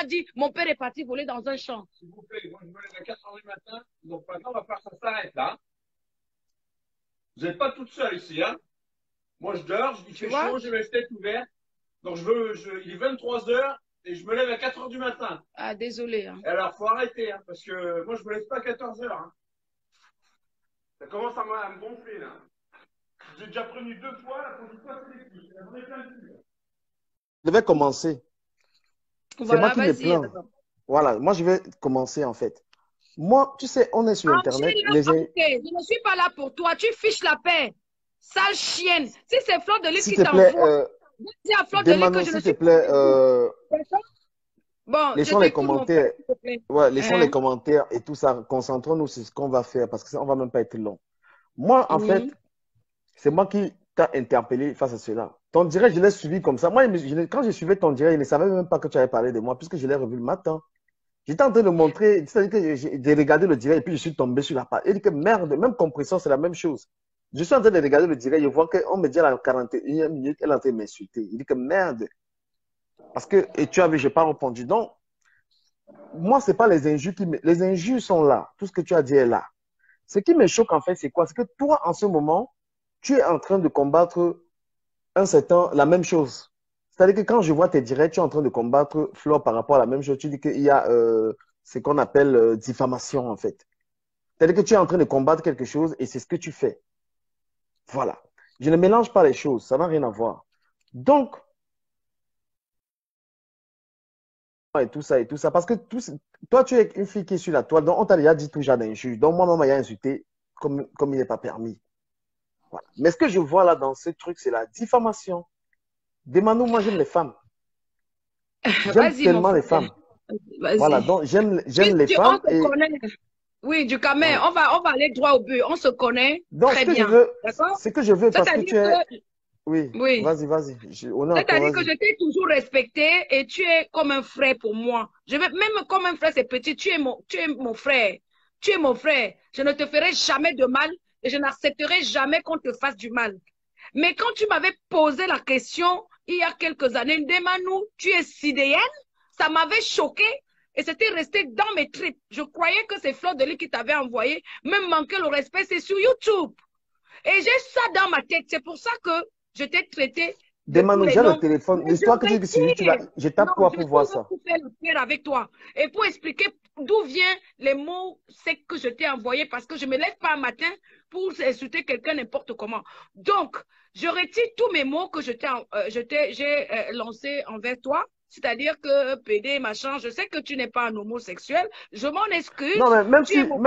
a dit, mon père est parti voler dans un champ. S'il vous plaît, moi je me lève à 4 heures du matin, donc maintenant on va faire ça s'arrête là. Vous n'êtes pas toute seule ici, hein. Moi je dors, il fait chaud, j'ai mes fenêtres ouvertes. Donc il est 23 heures et je me lève à 4 heures du matin. Ah, désolé. Hein. Et alors, faut arrêter, hein, parce que moi je me lève pas à 14 heures. Hein. Ça commence à me gonfler là. J'ai déjà prévenu 2 fois, la première fois c'est les filles. J'en ai plein de filles. Je vais commencer. Voilà, c'est moi qui me plains. Voilà, moi je vais commencer en fait. Moi, tu sais, on est sur Internet. Je ne suis pas là pour toi. Tu fiches la paix. Sale chienne. Si c'est Fleur de Lys qui t'envoie, dis à Fleur de Lys que je ne suis pas. Bon, laissons les commentaires. Ouais, laissons les commentaires et tout ça. Concentrons-nous sur ce qu'on va faire parce que ça, on va même pas être long. Moi, en fait, c'est moi qui t'a interpellé face à cela. Ton direct, je l'ai suivi comme ça. Moi, quand je suivais ton direct, je ne savais même pas que tu avais parlé de moi puisque je l'ai revu le matin. J'étais en train de montrer, c'est-à-dire que j'ai regardé le direct et puis je suis tombé sur la page. Il dit que merde, même compression, c'est la même chose. Je suis en train de regarder le direct, je vois qu'on me dit à la 41e minute, elle est en train de m'insulter. Il dit que merde. Parce que, et tu as vu, je n'ai pas répondu. Donc, moi, ce n'est pas les injures les injures sont là. Tout ce que tu as dit est là. Ce qui me choque, en fait, c'est quoi? C'est que toi, en ce moment, tu es en train de combattre la même chose. C'est-à-dire que quand je vois tes directs, tu es en train de combattre Flore par rapport à la même chose. Tu dis qu'il y a ce qu'on appelle diffamation, en fait. C'est-à-dire que tu es en train de combattre quelque chose et c'est ce que tu fais. Voilà. Je ne mélange pas les choses. Ça n'a rien à voir. Donc, et tout ça. Parce que toi, tu es une fille qui est sur la toile, donc on t'a déjà dit tout genre d'injures. Donc, moi, maman m'a insulté comme il n'est pas permis. Voilà. Mais ce que je vois là dans ce truc, c'est la diffamation. Demande-nous, moi, j'aime les femmes. J'aime tellement les femmes. Voilà, donc j'aime les femmes. On se connaît. Oui, du Camet, voilà. on va aller droit au but. On se connaît donc, très bien. Ce que je veux, parce que tu es... Oui, vas-y. C'est-à-dire que je t'ai toujours respecté et tu es comme un frère pour moi. Même comme un frère, c'est petit, tu es mon frère. Tu es mon frère. Je ne te ferai jamais de mal et je n'accepterai jamais qu'on te fasse du mal. Mais quand tu m'avais posé la question il y a quelques années, Ndemanou, tu es sidéenne, ça m'avait choqué et c'était resté dans mes tripes. Je croyais que c'est Fleur de Lys qui t'avait envoyé. Même manquer le respect, c'est sur YouTube. Et j'ai ça dans ma tête. C'est pour ça que je t'ai traité. Demande j'ai le téléphone. L'histoire que j'ai vue sur YouTube, je tape quoi pour voir ça? Je vais faire le faire avec toi et pour expliquer d'où viennent les mots secs que je t'ai envoyés parce que je ne me lève pas un matin pour insulter quelqu'un n'importe comment. Donc, je retire tous mes mots que j'ai lancés envers toi. C'est-à-dire que PD, machin, je sais que tu n'es pas un homosexuel. Je m'en excuse. Non, mais même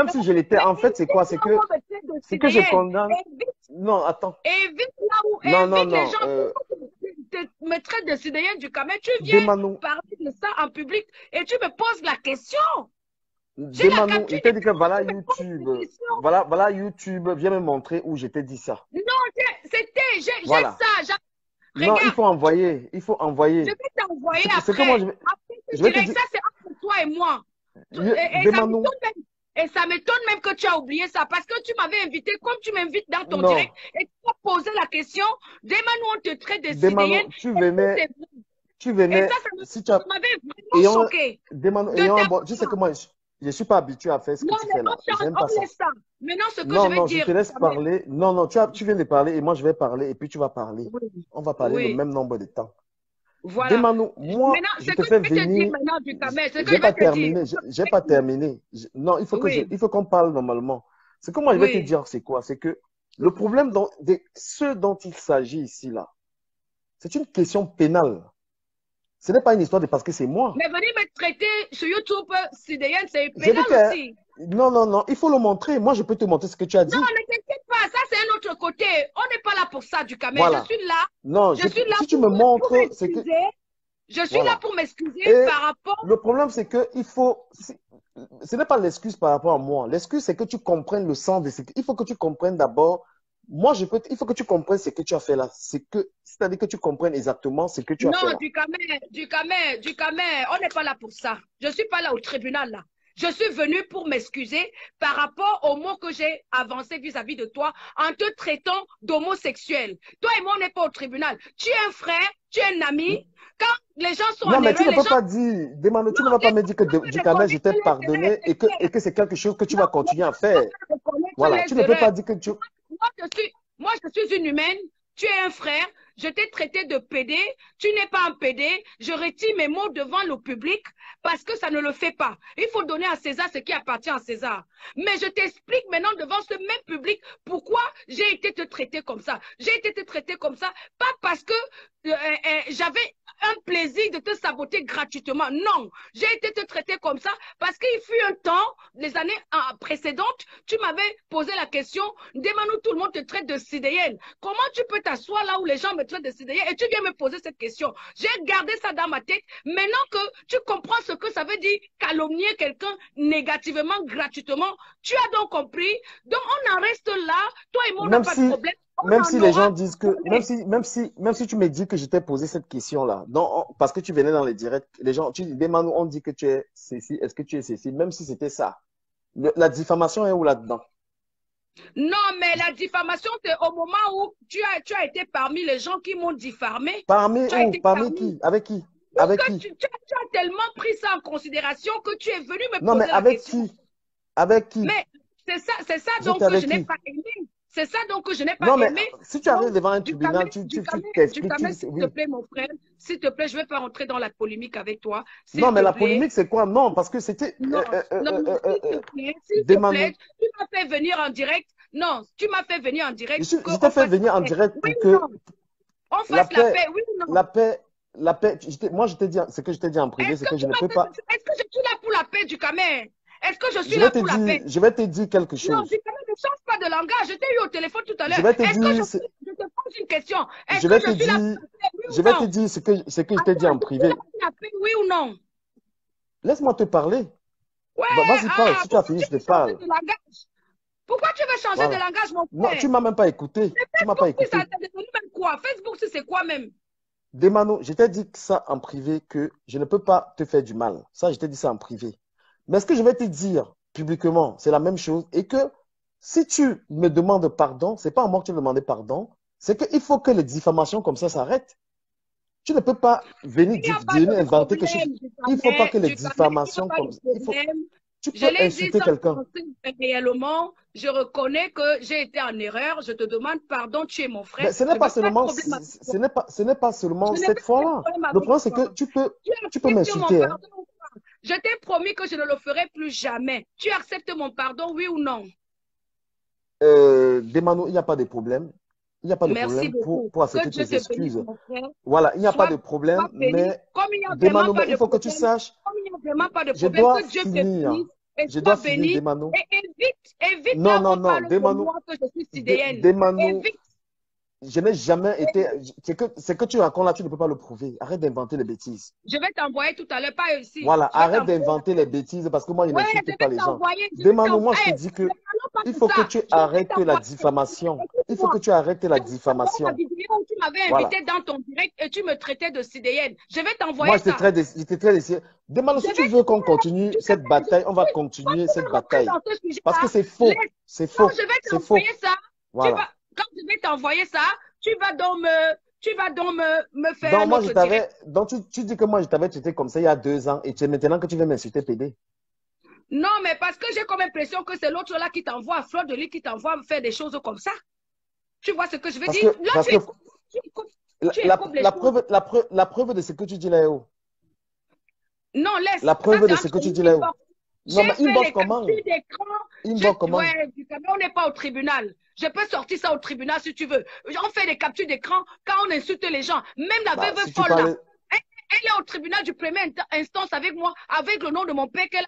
si je l'étais, en fait, c'est quoi? C'est que je condamne. Non, attends. Évite là où évite les gens me traitent de sidéenne du Camet. Tu viens parler de ça en public et tu me poses la question. Demande-nous, il t'a dit que voilà YouTube. Voilà YouTube, viens me montrer où je t'ai dit ça. Non, j'ai ça. Non, il faut envoyer. Je vais t'envoyer après. Je vais te dire... Ça, c'est entre toi et moi. Et ça m'étonne même que tu as oublié ça. Parce que tu m'avais invité, comme tu m'invites dans ton direct, et tu as posé la question. Demande-nous, on te traite de sidéenne. Tu venais. Ça m'avait vraiment choqué. Tu sais que moi, je ne suis pas habitué à faire ce que tu fais là. J'aime pas ça. Maintenant, ce que je vais dire. Je te laisse parler. Non, tu viens de parler et moi je vais parler et puis tu vas parler. On va parler le même nombre de temps. Voilà. Demande-nous, moi, je te fais venir. J'ai pas terminé. Non, il faut qu'on parle normalement. Ce que moi je vais te dire, c'est quoi? C'est que le problème de ce dont il s'agit ici là, c'est une question pénale. Ce n'est pas une histoire de parce que c'est moi. Mais venir me traiter sur YouTube, sidéenne, c'est pénal aussi. Non, il faut le montrer. Moi, je peux te montrer ce que tu as dit. Non, ne t'inquiète pas, ça c'est un autre côté. On n'est pas là pour ça, du Camet. Voilà. Je suis là. Non, si tu me montres, c'est que... Je suis là pour m'excuser par rapport... Le problème, c'est que il faut... Ce n'est pas l'excuse par rapport à moi. L'excuse, c'est que tu comprennes le sens de ce que... Il faut que tu comprennes d'abord... Moi, il faut que tu comprennes ce que tu as fait là. C'est-à-dire que tu comprennes exactement ce que tu as fait là. Non, du Camet, on n'est pas là pour ça. Je ne suis pas là au tribunal là. Je suis venue pour m'excuser par rapport aux mots que j'ai avancés vis-à-vis de toi en te traitant d'homosexuel. Toi et moi, on n'est pas au tribunal. Tu es un frère, tu es un ami. Quand les gens sont non, en mais erreur, tu ne les peux gens... pas dire, Demano, tu ne vas pas me dire que Ducamet, je t'ai pardonné et que c'est quelque chose que tu vas continuer à faire. Voilà, tu ne peux pas dire que tu... Moi, je suis une humaine, tu es un frère, je t'ai traité de pédé, tu n'es pas un pédé, je retire mes mots devant le public parce que ça ne le fait pas. Il faut donner à César ce qui appartient à César. Mais je t'explique maintenant devant ce même public pourquoi j'ai été te traiter comme ça. J'ai été te traiter comme ça, pas parce que j'avais un plaisir de te saboter gratuitement. Non, j'ai été te traiter comme ça parce qu'il fut un temps, les années précédentes, tu m'avais posé la question, Demano, tout le monde te traite de sidéenne. Comment tu peux t'asseoir là où les gens me traitent de sidéenne et tu viens me poser cette question? J'ai gardé ça dans ma tête. Maintenant que tu comprends ce que ça veut dire calomnier quelqu'un négativement, gratuitement, tu as donc compris. Donc on en reste là. Toi et moi, on n'a pas de problème. Même si les gens disent que, même si tu me dis que je t'ai posé cette question-là, parce que tu venais dans les directs, les gens, tu dis, Demano, on dit que tu es ceci, est-ce que tu es ceci, même si c'était ça. La diffamation est où là-dedans? Non, mais la diffamation, c'est au moment où tu as été parmi les gens qui m'ont diffamé. Parmi où? Parmi qui? Avec qui? Avec qui? Tu as tellement pris ça en considération que tu es venu me non, poser mais la avec question. Qui? Avec qui? Mais c'est ça donc que je n'ai pas aimé. C'est ça donc que je n'ai pas aimé. Si tu arrives devant un tribunal, tu t'expliques. S'il te plaît, mon frère, s'il te plaît, je ne vais pas rentrer dans la polémique avec toi. Non, mais la polémique, c'est quoi? Non, parce que c'était. Non, s'il te plaît, tu m'as fait venir en direct. Non, tu m'as fait venir en direct. Je t'ai fait venir en direct pour que. On fasse la paix, oui ou non? La paix, moi, je t'ai dit, ce que je t'ai dit en privé, c'est que je ne peux pas. Est-ce que je suis là pour la paix, Ducamet? Est-ce que je suis là pour la paix? Je vais te dire quelque chose. Non, Ducamet, ne change pas de langage. Je t'ai eu au téléphone tout à l'heure. Je vais te dire. Je te pose une question. Je vais te dire ce que je t'ai dit en privé. Oui ou non? Laisse-moi te parler. Ouais, vas-y, parle. Si tu as fini, je te parle. Pourquoi tu veux changer de langage, mon frère? Non, tu ne m'as même pas écouté. Tu m'as pas écouté. Ça t'est devenu même quoi? Facebook, c'est quoi même? Demano, je t'ai dit ça en privé que je ne peux pas te faire du mal. Ça, je t'ai dit ça en privé. Mais ce que je vais te dire publiquement, c'est la même chose. Et que si tu me demandes pardon, ce n'est pas à moi que tu me demandais pardon, c'est qu'il faut que les diffamations comme ça s'arrêtent. Tu ne peux pas venir inventer quelque chose. Il ne faut pas que les diffamations comme ça. Tu peux insulter quelqu'un. Réellement, je reconnais que j'ai été en erreur. Je te demande pardon, tu es mon frère. Mais ce n'est pas seulement cette fois-là. Le problème, c'est que tu peux m'insulter. Hein. Je t'ai promis que je ne le ferai plus jamais. Tu acceptes mon pardon, oui ou non? Demano, il n'y a pas de problème. Il n'y a pas de problème pour accepter tes excuses. Voilà, il n'y a pas de problème, mais Demano, il faut que tu saches. Je dois finir. Je dois finir, Demano. Évite non, Demano. Que je suis sidéenne. Demano. Je n'ai jamais été. Ce que tu racontes là, tu ne peux pas le prouver. Arrête d'inventer les bêtises. Je vais t'envoyer tout à l'heure, pas ici. Voilà, arrête d'inventer les bêtises parce que moi, je n'insulte pas les gens. Demande-moi, moi, je te dis que il faut que tu arrêtes la diffamation. Il faut que tu arrêtes la diffamation. La vidéo où tu m'avais invité dans ton direct et tu me traitais de sidéenne. Je vais t'envoyer ça. Moi, je te traite de Demande si tu veux qu'on continue cette bataille, on va continuer cette bataille. Parce que c'est faux. C'est faux. Je vais t'envoyer ça. Voilà. Quand je vais t'envoyer ça, tu vas donc me faire donc, donc tu dis que moi, je t'avais traité comme ça il y a 2 ans et c'est maintenant que tu veux m'insulter, PD. Non, mais parce que j'ai comme impression que c'est l'autre là qui t'envoie, Fleur de Lys qui t'envoie faire des choses comme ça. Tu vois ce que je veux dire? La preuve de ce que tu dis là est où? Non, laisse. La preuve de ce que tu dis là est où? Non, mais inbox comment? Inbox comment? Ouais, on n'est pas au tribunal. Je peux sortir ça au tribunal si tu veux. On fait des captures d'écran quand on insulte les gens. Même la veuve folle là. Elle est au tribunal du premier instance avec moi, avec le nom de mon père qu'elle